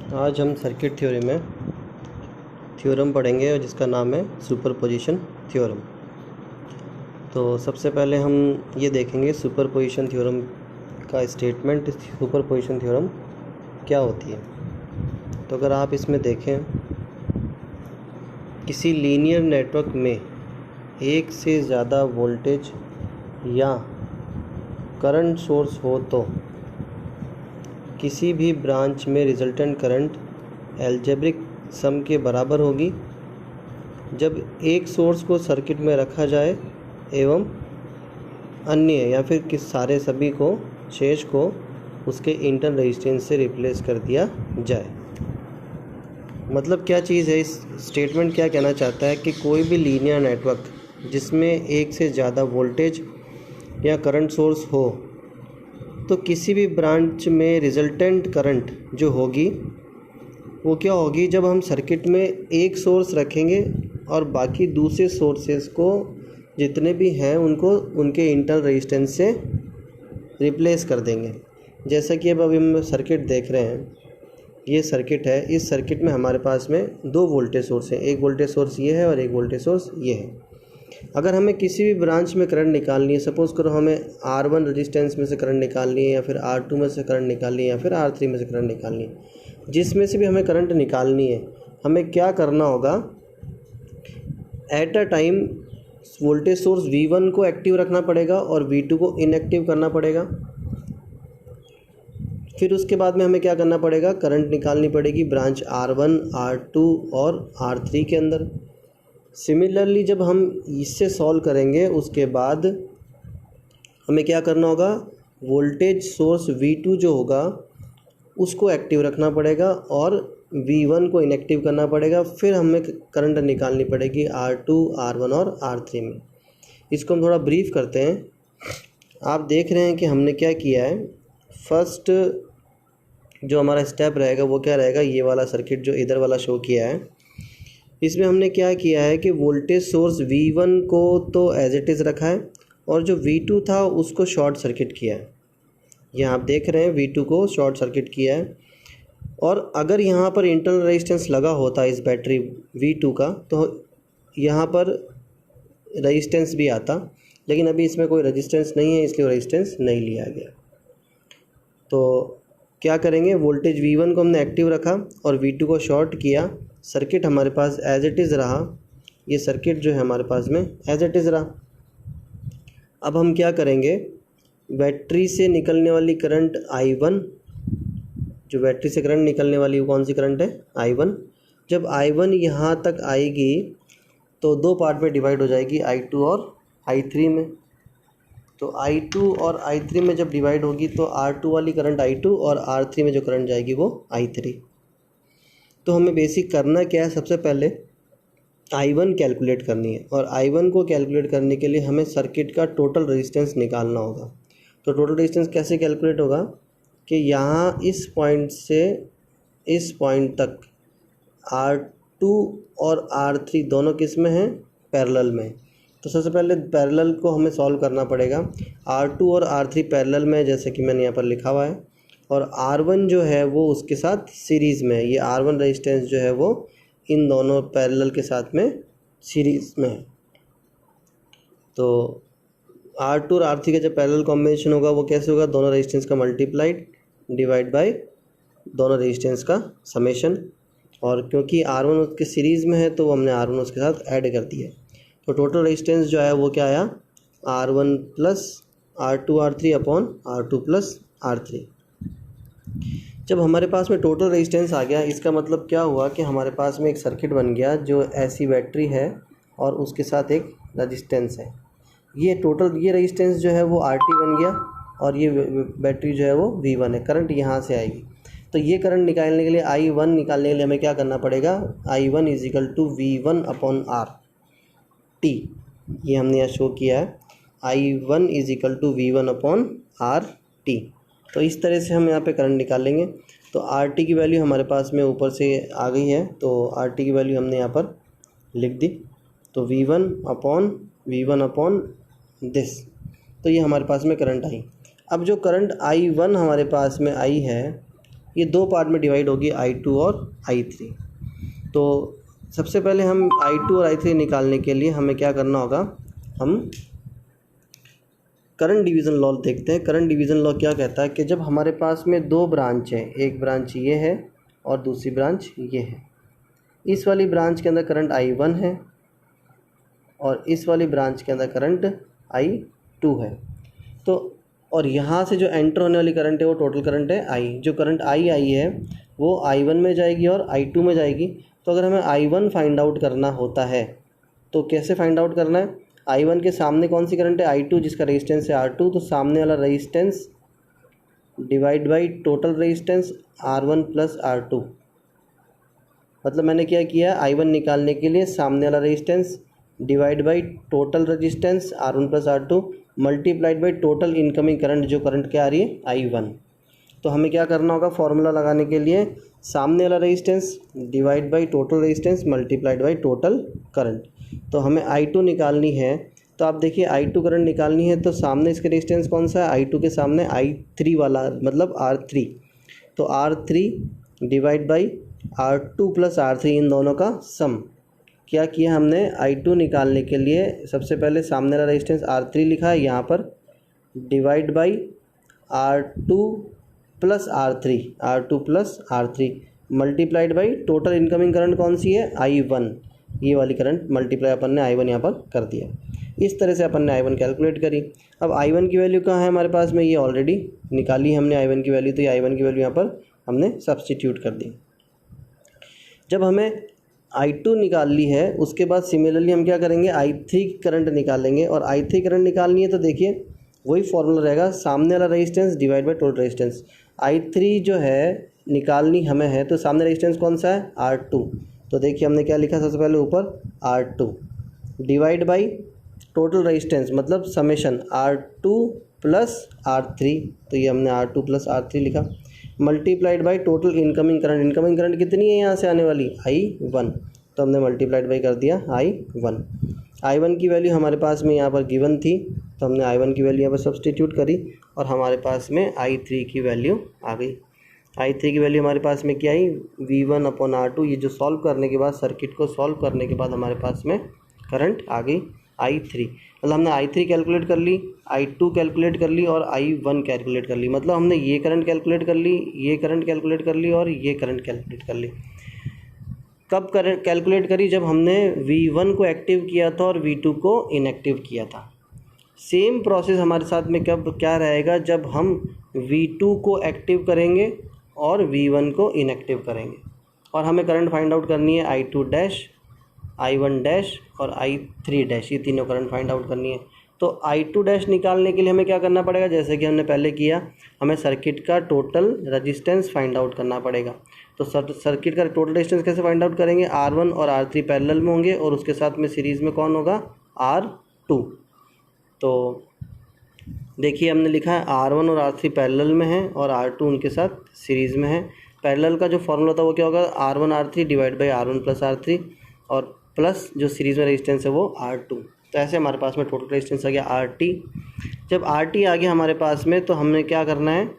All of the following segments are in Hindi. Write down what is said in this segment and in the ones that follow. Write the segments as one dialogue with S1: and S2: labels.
S1: आज हम सर्किट थ्योरी में थ्योरम पढ़ेंगे और जिसका नाम है सुपरपोजिशन थ्योरम। तो सबसे पहले हम ये देखेंगे सुपरपोजिशन थ्योरम का स्टेटमेंट। सुपरपोजिशन थ्योरम क्या होती है? तो अगर आप इसमें देखें, किसी लीनियर नेटवर्क में एक से ज़्यादा वोल्टेज या करंट सोर्स हो तो किसी भी ब्रांच में रिजल्टेंट करंट एल्जेब्रिक सम के बराबर होगी जब एक सोर्स को सर्किट में रखा जाए एवं अन्य या फिर सारे सभी को शेष को उसके इंटरनल रेजिस्टेंस से रिप्लेस कर दिया जाए। मतलब क्या चीज़ है? इस स्टेटमेंट क्या कहना चाहता है कि कोई भी लीनियर नेटवर्क जिसमें एक से ज़्यादा वोल्टेज या करंट सोर्स हो तो किसी भी ब्रांच में रिजल्टेंट करंट जो होगी वो क्या होगी, जब हम सर्किट में एक सोर्स रखेंगे और बाकी दूसरे सोर्सेस को जितने भी हैं उनको उनके इंटरनल रेजिस्टेंस से रिप्लेस कर देंगे। जैसा कि अब अभी हम सर्किट देख रहे हैं, ये सर्किट है। इस सर्किट में हमारे पास में दो वोल्टेज सोर्स हैं, एक वोल्टेज सोर्स ये है और एक वोल्टेज सोर्स ये है। अगर हमें किसी भी ब्रांच में करंट निकालनी है, सपोज़ करो हमें R1 रेजिस्टेंस में से करंट निकालनी है या फिर R2 में से करंट निकालनी है या फिर R3 में से करंट निकालनी है, जिसमें से भी हमें करंट निकालनी है, हमें क्या करना होगा? At a time voltage source V1 को एक्टिव रखना पड़ेगा और V2 को इनएक्टिव करना पड़ेगा। फिर उसके बाद में हमें क्या करना पड़ेगा? करंट निकालनी पड़ेगी ब्रांच R1, R2 और R3 के अंदर। सिमिलरली जब हम इससे सॉल्व करेंगे उसके बाद हमें क्या करना होगा? वोल्टेज सोर्स V2 जो होगा उसको एक्टिव रखना पड़ेगा और V1 को इनएक्टिव करना पड़ेगा। फिर हमें करंट निकालनी पड़ेगी R2, R1 और R3 में। इसको हम थोड़ा ब्रीफ करते हैं। आप देख रहे हैं कि हमने क्या किया है। फर्स्ट जो हमारा स्टेप रहेगा वो क्या रहेगा? ये वाला सर्किट जो इधर वाला शो किया है, इसमें हमने क्या किया है कि वोल्टेज सोर्स V1 को तो एज इट इज़ रखा है और जो V2 था उसको शॉर्ट सर्किट किया है। यहाँ आप देख रहे हैं V2 को शॉर्ट सर्किट किया है। और अगर यहाँ पर इंटरनल रेजिस्टेंस लगा होता इस बैटरी V2 का तो यहाँ पर रेजिस्टेंस भी आता, लेकिन अभी इसमें कोई रेजिस्टेंस नहीं है इसलिए रेजिस्टेंस नहीं लिया गया। तो क्या करेंगे? वोल्टेज V1 को हमने एक्टिव रखा और V2 को शॉर्ट किया। सर्किट हमारे पास एज इट इज़ रहा। ये सर्किट जो है हमारे पास में एज इट इज़ रहा। अब हम क्या करेंगे? बैटरी से निकलने वाली करंट I1, जो बैटरी से करंट निकलने वाली वो कौन सी करंट है? I1। जब I1 यहाँ तक आएगी तो दो पार्ट में डिवाइड हो जाएगी, I2 और I3 में। तो I2 और I3 में जब डिवाइड होगी तो R2 वाली करंट I2 और R3 में जो करंट जाएगी वो I3। तो हमें बेसिक करना क्या है? सबसे पहले I1 कैलकुलेट करनी है और I1 को कैलकुलेट करने के लिए हमें सर्किट का टोटल रेजिस्टेंस निकालना होगा। तो टोटल रेजिस्टेंस कैसे कैलकुलेट होगा कि यहाँ इस पॉइंट से इस पॉइंट तक R2 और R3 दोनों किस में हैं? पैरेलल में। तो सबसे पहले पैरेलल को हमें सॉल्व करना पड़ेगा। R2 और R3 पैरेलल में, जैसे कि मैंने यहाँ पर लिखा हुआ है, और R1 जो है वो उसके साथ सीरीज़ में है। ये R1 रेजिस्टेंस जो है वो इन दोनों पैरेलल के साथ में सीरीज़ में है। तो R2 और R3 का जब पैरेलल कॉम्बिनेशन होगा वो कैसे होगा? दोनों रेजिस्टेंस का मल्टीप्लाइड डिवाइड बाय दोनों रेजिस्टेंस का समेशन। और क्योंकि R1 उसके सीरीज़ में है तो हमने R1 उसके साथ ऐड कर दिया। तो टोटल रेजिस्टेंस जो आया वो क्या आया? R1 plus R2 R3 upon R2 plus R3। जब हमारे पास में टोटल रेजिस्टेंस आ गया, इसका मतलब क्या हुआ कि हमारे पास में एक सर्किट बन गया जो ऐसी बैटरी है और उसके साथ एक रेजिस्टेंस है। ये टोटल ये रेजिस्टेंस जो है वो RT बन गया और ये बैटरी जो है वो V1 है। करंट यहाँ से आएगी। तो ये करंट निकालने के लिए I1 निकालने के लिए हमें क्या करना पड़ेगा? I1 is equal to V1 upon RT। ये हमने यहाँ शो किया है, I1 is equal to V1 upon RT। तो इस तरह से हम यहाँ पे करंट निकालेंगे। तो RT की वैल्यू हमारे पास में ऊपर से आ गई है, तो RT की वैल्यू हमने यहाँ पर लिख दी। तो V1 अपॉन दिस, तो ये हमारे पास में करंट आई। अब जो करंट I1 हमारे पास में आई है ये दो पार्ट में डिवाइड होगी I2 और I3। तो सबसे पहले हम I2 और I3 निकालने के लिए हमें क्या करना होगा, हम करंट डिवीज़न लॉ देखते हैं। करंट डिवीज़न लॉ क्या कहता है कि जब हमारे पास में दो ब्रांच है, एक ब्रांच ये है और दूसरी ब्रांच ये है, इस वाली ब्रांच के अंदर करंट I1 है और इस वाली ब्रांच के अंदर करंट I2 है। तो और यहाँ से जो एंटर होने वाली करंट है वो टोटल करंट है I। जो करंट I आई है वो I1 में जाएगी और I2 में जाएगी। तो अगर हमें I1 फाइंड आउट करना होता है तो कैसे फाइंड आउट करना है, I1 के सामने कौन सी करंट है, I2 जिसका रेजिस्टेंस है R2, तो सामने वाला resistance divide by total resistance R1 plus R2। मतलब मैंने क्या किया, I1 निकालने के लिए सामने वाला resistance divide by total resistance R1 plus R2 multiplied by total incoming current, जो करंट क्या आ रही है I1। तो हमें क्या करना होगा, फॉर्मूला लगाने के लिए सामने वाला resistance divide by total resistance multiplied by total current. तो हमें I2 निकालनी है, तो आप देखिए I2 करंट निकालनी है तो सामने इसके रेजिस्टेंस कौन सा है, I2 के सामने I3 वाला मतलब R3। तो R3 divide by R2 plus R3, इन दोनों का सम। क्या किया हमने, I2 निकालने के लिए सबसे पहले सामने वाला रेजिस्टेंस R3 लिखा है यहाँ पर, divide by R2 plus R3 multiplied by total incoming current कौन सी है, I1। ये वाली करंट मल्टीप्लाई अपन ने I1 यहाँ पर कर दिया। इस तरह से अपन ने I1 कैलकुलेट करी। अब I1 की वैल्यू कहाँ है हमारे पास में, ये ऑलरेडी निकाली हमने I1 की वैल्यू, तो ये I1 की वैल्यू यहाँ पर हमने सब्सटीट्यूट कर दी। जब हमें I2 निकाल ली है उसके बाद सिमिलरली हम क्या करेंगे, I3 करंट निकालेंगे। और I3 करंट निकालनी है तो देखिए वही फॉर्मूला रहेगा, सामने वाला resistance divide by total resistance. I3 जो है निकालनी हमें है तो सामने रेजिस्टेंस कौन सा है, R2। तो देखिए हमने क्या लिखा, सबसे पहले ऊपर R2 divide by total resistance मतलब समेशन R2 प्लस R3, तो ये हमने R2 प्लस R3 लिखा, multiplied by total incoming current. Incoming current कितनी है यहाँ से आने वाली, I1, तो हमने मल्टीप्लाइड बाई कर दिया I1 की वैल्यू हमारे पास में यहाँ पर गिवन थी, तो हमने I1 की वैल्यू यहाँ पर सब्सटीट्यूट करी और हमारे पास में I3 की वैल्यू आ गई। I3 की वैल्यू हमारे पास में क्या आई, V1/R2। ये जो सॉल्व करने के बाद, सर्किट को सॉल्व करने के बाद हमारे पास में करंट आ गई I3। मतलब हमने I3 कैलकुलेट कर ली, I2 कैलकुलेट कर ली और I1 कैलकुलेट कर ली। मतलब हमने ये करंट कैलकुलेट कर ली, ये करंट कैलकुलेट कर ली और ये करंट कैलकुलेट कर ली। कब कैलकुलेट करी, जब हमने V1 को एक्टिव किया था और V2 को इनएक्टिव किया था। सेम प्रोसेस हमारे साथ में कब क्या रहेगा, जब हम V2 को एक्टिव करेंगे और V1 को इनएक्टिव करेंगे। और हमें करंट फाइंड आउट करनी है I2 डैश, I1 डैश और I3 डैश, ये तीनों करंट फाइंड आउट करनी है। तो I2 डैश निकालने के लिए हमें क्या करना पड़ेगा, जैसे कि हमने पहले किया, हमें सर्किट का टोटल रेजिस्टेंस फाइंड आउट करना पड़ेगा। तो सर्किट का टोटल रेजिस्टेंस कैसे फाइंड आउट करेंगे, R1 और R3 पैरेलल में होंगे और उसके साथ में सीरीज़ में कौन होगा, R2। तो देखिए हमने लिखा है R1 और R3 पैरेलल में है और R2 उनके साथ सीरीज़ में है। पैरेलल का जो फॉर्मूला था वो क्या होगा, R1 R3 divide by R1 plus R3 और प्लस जो सीरीज़ में रेजिस्टेंस है वो R2। तो ऐसे हमारे पास में टोटल रेजिस्टेंस आ गया RT। जब RT आ गया हमारे पास में तो हमने क्या करना है,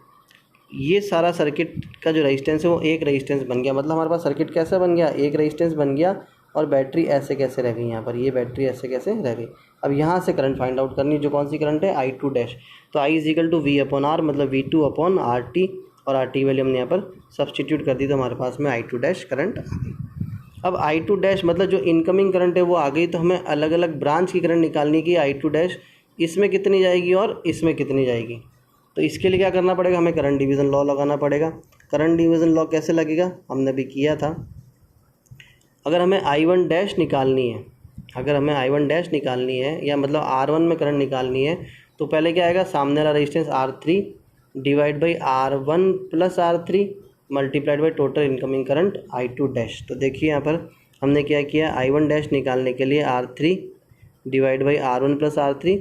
S1: ये सारा सर्किट का जो रेजिस्टेंस है वो एक रेजिस्टेंस बन गया। मतलब हमारे पास सर्किट कैसा बन गया, एक रेजिस्टेंस बन गया और बैटरी ऐसे कैसे रह गई, यहाँ पर ये बैटरी ऐसे कैसे रह गई। अब यहाँ से करंट फाइंड आउट करनी, जो कौन सी करंट है, I2 डैश। तो I = V/R मतलब V2/RT और RT वैल्यू हमने यहाँ पर सब्सटीट्यूट कर दी, तो हमारे पास में I2 डैश करंट आ गई। अब I2 डैश मतलब जो इनकमिंग करंट है वो आ गई, तो हमें अलग अलग ब्रांच की करंट निकालनी की, I2 डैश इसमें कितनी जाएगी और इसमें कितनी जाएगी। तो इसके लिए क्या करना पड़ेगा, हमें करंट डिवीज़न लॉ लगाना पड़ेगा। करंट डिवीज़न लॉ कैसे लगेगा, हमने भी किया था। अगर हमें I1 डैश निकालनी है, अगर हमें I1 डैश निकालनी है या मतलब R1 में करंट निकालनी है, तो पहले क्या आएगा, सामने वाला resistance R3 divide by R1 plus R3 multiplied by total incoming current I2 dash. तो देखिए यहाँ पर हमने क्या किया, I1 डैश निकालने के लिए R3 divide by R1 plus R3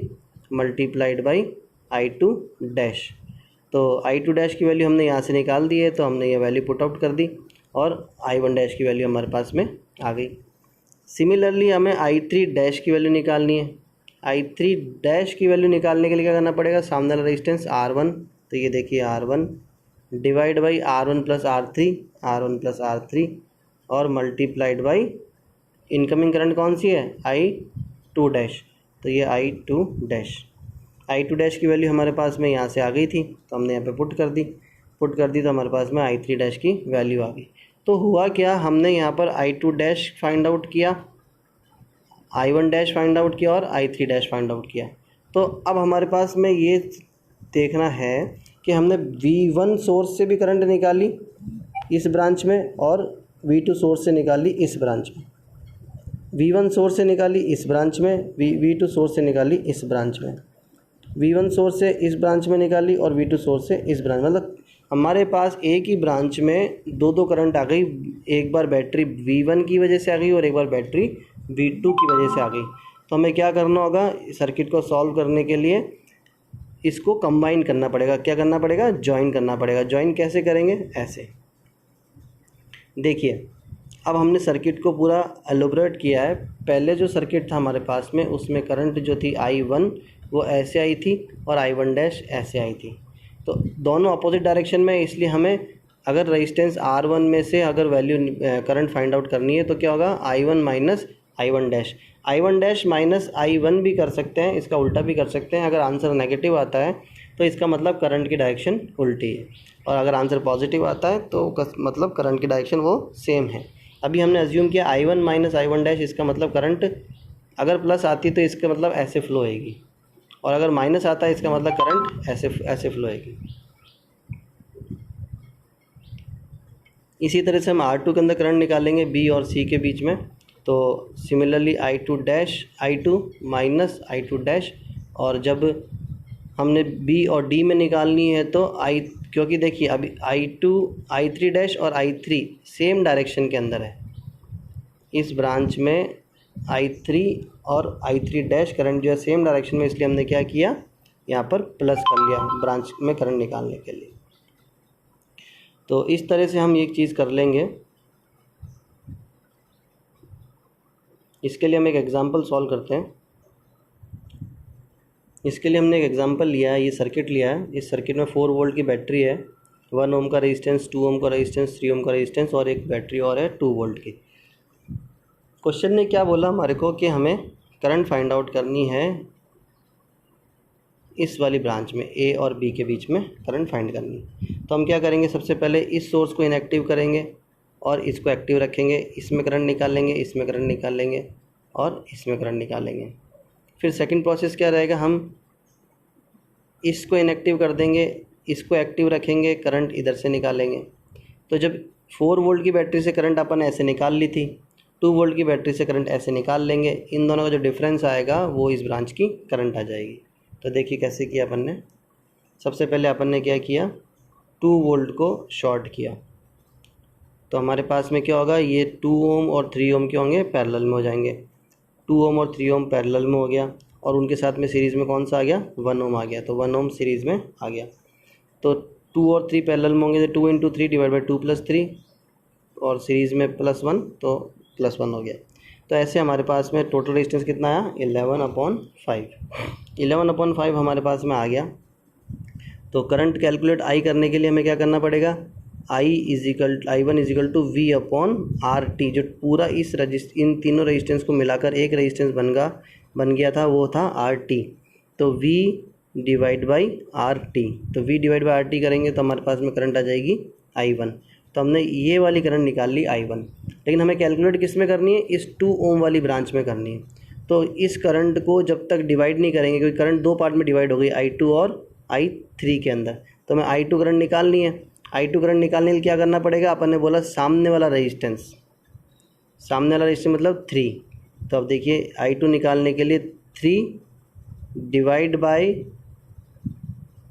S1: multiplied by I2 dash. तो I2 डैश की वैल्यू हमने यहाँ से निकाल दी है, तो हमने ये वैल्यू पुट आउट कर दी और I1 डैश की वैल्यू हमारे पास में आ गई। सिमिलरली हमें I3 डैश की वैल्यू निकालनी है। I3 डैश की वैल्यू निकालने के लिए क्या करना पड़ेगा, सामने वाला रेजिस्टेंस R1, तो ये देखिए R1 divide by R1 plus R3 और मल्टीप्लाइड बाई इनकमिंग करंट कौन सी है, I2 डैश। तो ये I2 डैश की वैल्यू हमारे पास में यहाँ से आ गई थी, तो हमने यहाँ पे पुट कर दी तो हमारे पास में I3 डैश की वैल्यू आ गई। तो हुआ क्या, हमने यहाँ पर I2 डैश फाइंड आउट किया, I1 डैश फाइंड आउट किया और I3 डैश फाइंड आउट किया। तो अब हमारे पास में ये देखना है कि हमने V1 सोर्स से भी करंट निकाली इस ब्रांच में और V2 सोर्स से निकाली इस ब्रांच में, V1 सोर्स से निकाली इस ब्रांच में, V2 सोर्स से निकाली इस ब्रांच में, V1 सोर्स से इस ब्रांच में निकाली और V2 सोर्स से इस ब्रांच, मतलब हमारे पास एक ही ब्रांच में दो करंट आ गई। एक बार बैटरी V1 की वजह से आ गई और एक बार बैटरी V2 की वजह से आ गई। तो हमें क्या करना होगा, सर्किट को सॉल्व करने के लिए इसको कंबाइन करना पड़ेगा। क्या करना पड़ेगा, जॉइन करना पड़ेगा। जॉइन कैसे करेंगे, ऐसे देखिए, अब हमने सर्किट को पूरा एलोबरेट किया है। पहले जो सर्किट था हमारे पास में, उसमें करंट जो थी I1 वो ऐसे आई थी और I1 डैश ऐसे आई थी, तो दोनों अपोजिट डायरेक्शन में। इसलिए हमें अगर रेजिस्टेंस R1 में से अगर वैल्यू करंट फाइंड आउट करनी है तो क्या होगा, I1 minus I1 dash minus I1 भी कर सकते हैं, इसका उल्टा भी कर सकते हैं। अगर आंसर नेगेटिव आता है तो इसका मतलब करंट की डायरेक्शन उल्टी है, और अगर आंसर पॉजिटिव आता है तो मतलब करंट की डायरेक्शन वो सेम है। अभी हमने अज्यूम किया I1 माइनस I1 डैश, इसका मतलब करंट अगर प्लस आती तो इसका मतलब ऐसे फ्लो होएगी, और अगर माइनस आता है इसका मतलब करंट ऐसे फ्लो होएगी। इसी तरह से हम R2 के अंदर करंट निकालेंगे B और C के बीच में। तो similarly I2 minus I2 dash, और जब हमने B और D में निकालनी है तो क्योंकि देखिए अभी I3 डैश और I3 सेम डायरेक्शन के अंदर है, इस ब्रांच में I3 और I3 डैश करंट जो है सेम डायरेक्शन में, इसलिए हमने क्या किया, यहाँ पर प्लस कर लिया ब्रांच में करंट निकालने के लिए। तो इस तरह से हम एक चीज़ कर लेंगे। इसके लिए हम एक एग्जांपल सॉल्व करते हैं। इसके लिए हमने एक एग्जांपल लिया है, ये सर्किट लिया है। इस सर्किट में 4 वोल्ट की बैटरी है, 1 ओम का रेजिस्टेंस, 2 ओम का रेजिस्टेंस, 3 ओम का रेजिस्टेंस और एक बैटरी और है 2 वोल्ट की। क्वेश्चन ने क्या बोला हमारे को कि हमें करंट फाइंड आउट करनी है इस वाली ब्रांच में, A और B के बीच में करंट फाइंड करनी। तो हम क्या करेंगे, सबसे पहले इस सोर्स को इनएक्टिव करेंगे और इसको एक्टिव रखेंगे, इसमें करंट निकालेंगे, इसमें करंट निकालेंगे और इसमें करंट निकालेंगे। फिर सेकंड प्रोसेस क्या रहेगा, हम इसको इनएक्टिव कर देंगे, इसको एक्टिव रखेंगे, करंट इधर से निकालेंगे। तो जब 4 वोल्ट की बैटरी से करंट अपन ऐसे निकाल ली थी, 2 वोल्ट की बैटरी से करंट ऐसे निकाल लेंगे। इन दोनों का जो डिफरेंस आएगा वो इस ब्रांच की करंट आ जाएगी। तो देखिए कैसे किया अपन ने। सबसे पहले अपन ने क्या किया, 2 वोल्ट को शॉर्ट किया। तो हमारे पास में क्या होगा, ये 2 ओम और 3 ओम के होंगे, पैरेलल में हो जाएंगे। 2 ओम और 3 ओम पैरेलल में हो गया, और उनके साथ में सीरीज़ में कौन सा आ गया, 1 ओम आ गया। तो 1 ओम सीरीज़ में आ गया। तो 2 और 3 पैरेलल में होंगे, तो 2 इंटू 3 डिवाइड बाई 2 प्लस 3, और सीरीज़ में +1 तो +1 हो गया। तो ऐसे हमारे पास में टोटल रेजिस्टेंस कितना आया, 11/5। 11/5 हमारे पास में आ गया। तो करंट कैलकुलेट I करने के लिए हमें क्या करना पड़ेगा, I1 इजिकल टू V/RT। जो पूरा इन तीनों रेजिस्टेंस को मिलाकर एक रेजिस्टेंस बन गया था, वो था RT। तो V डिवाइड बाई RT, तो V डिवाइड बाई RT करेंगे तो हमारे पास में करंट आ जाएगी I1। तो हमने ये वाली करंट निकाल ली I1, लेकिन हमें कैलकुलेट किस में करनी है, इस 2 ओम वाली ब्रांच में करनी है। तो इस करंट को जब तक डिवाइड नहीं करेंगे, क्योंकि करंट 2 पार्ट में डिवाइड हो गई, I2 और I3 के अंदर, तो हमें I2 करंट निकालनी है। I2 करंट निकालने के लिए क्या करना पड़ेगा, अपन ने बोला सामने वाला रेजिस्टेंस मतलब 3। तो अब देखिए I2 निकालने के लिए 3 divide by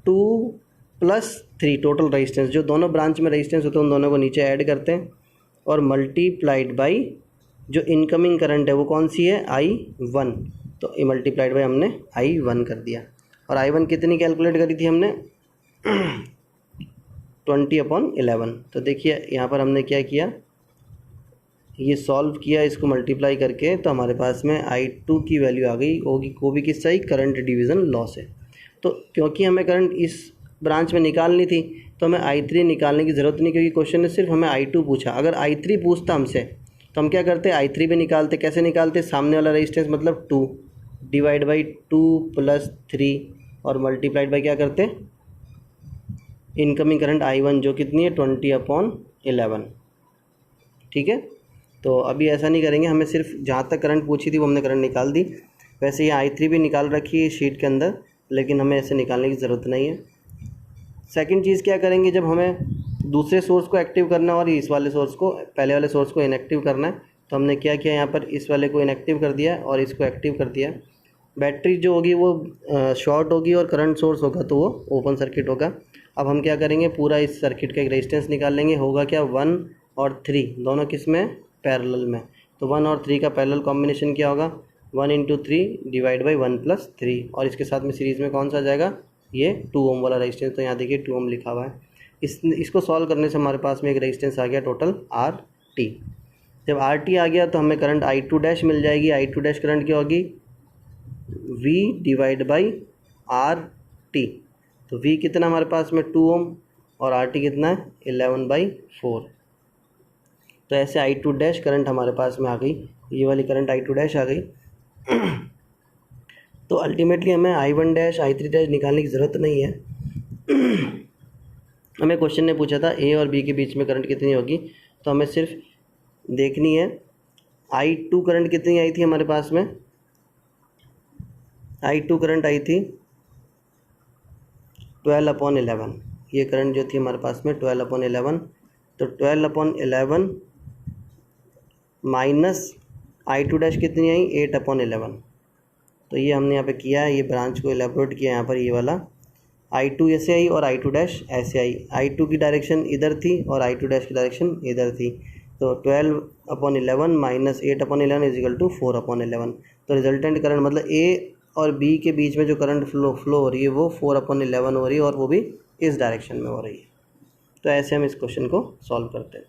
S1: 2 plus 3 total resistance, जो दोनों ब्रांच में रेजिस्टेंस होते हैं उन दोनों को नीचे ऐड करते हैं, और मल्टीप्लाइड बाई जो इनकमिंग करंट है वो कौन सी है, I1। तो मल्टीप्लाइड बाई हमने I1 कर दिया। और I1 कितनी कैलकुलेट करी थी हमने, 20/11। तो देखिए यहाँ पर हमने क्या किया, ये सॉल्व किया, इसको मल्टीप्लाई करके, तो हमारे पास में I2 की वैल्यू आ गई होगी, वो भी किस चाहिए, करंट डिवीज़न लॉ से। तो क्योंकि हमें करंट इस ब्रांच में निकालनी थी, तो हमें I3 निकालने की ज़रूरत नहीं, क्योंकि क्वेश्चन ने सिर्फ हमें I2 पूछा। अगर I3 पूछता हमसे तो हम क्या करते, I3 भी निकालते। कैसे निकालते, सामने वाला रेजिस्टेंस मतलब 2 डिवाइड बाई 2 प्लस 3 और मल्टीप्लाइड बाई क्या करते, इनकमिंग करंट I1 जो कितनी है 20/11। ठीक है, तो अभी ऐसा नहीं करेंगे, हमें सिर्फ जहाँ तक करंट पूछी थी वो हमने करंट निकाल दी। वैसे ये I3 भी निकाल रखी है शीट के अंदर, लेकिन हमें ऐसे निकालने की ज़रूरत नहीं है। सेकंड चीज़ क्या करेंगे, जब हमें दूसरे सोर्स को एक्टिव करना और इस वाले सोर्स को, पहले वाले सोर्स को इनएक्टिव करना है, तो हमने क्या किया, यहाँ पर इस वाले को इनएक्टिव कर दिया और इसको एक्टिव कर दिया। बैटरी जो होगी वो शॉर्ट होगी और करंट सोर्स होगा तो वो ओपन सर्किट होगा। अब हम क्या करेंगे, पूरा इस सर्किट का एक रेजिस्टेंस निकाल लेंगे। होगा क्या, 1 और 3 दोनों किस में, पैरेलल में। तो 1 और 3 का पैरेलल कॉम्बिनेशन क्या होगा, 1 × 3 डिवाइड बाई 1 + 3, और इसके साथ में सीरीज़ में कौन सा आ जाएगा, ये 2 ओम वाला रेजिस्टेंस। तो यहाँ देखिए 2 ओम लिखा हुआ है। इसको सॉल्व करने से हमारे पास में एक रेजिस्टेंस आ गया टोटल RT। जब RT आ गया तो हमें करंट I2 डैश मिल जाएगी। I2 डैश करंट क्या होगी, V डिवाइड बाई RT। तो V कितना हमारे पास में 2 ओम और RT कितना है 11/4। तो ऐसे I2 डैश करंट हमारे पास में आ गई, ये वाली करंट I2 डैश आ गई। तो अल्टीमेटली हमें I1 डैश I3 डैश निकालने की ज़रूरत नहीं है। हमें क्वेश्चन ने पूछा था A और B के बीच में करंट कितनी होगी, तो हमें सिर्फ देखनी है I2 करंट कितनी आई थी हमारे पास में। I2 करंट आई थी 12/11। ये करंट जो थी हमारे पास में 12/11। तो 12/11 माइनस I2 डैश कितनी आई 8/11। तो ये हमने यहाँ पे किया है, ये ब्रांच को एलेबोरेट किया यहाँ पर। ये वाला I2 ऐसे आई और I2 डैश ऐसे आई। I2 की डायरेक्शन इधर थी और I2 डैश की डायरेक्शन इधर थी। तो 12/11 माइनस 8/11 = 4/11। तो रिजल्टेंट करंट मतलब A और B के बीच में जो करंट फ्लो हो रही है वो 4/11 हो रही है, और वो भी इस डायरेक्शन में हो रही है। तो ऐसे हम इस क्वेश्चन को सॉल्व करते हैं।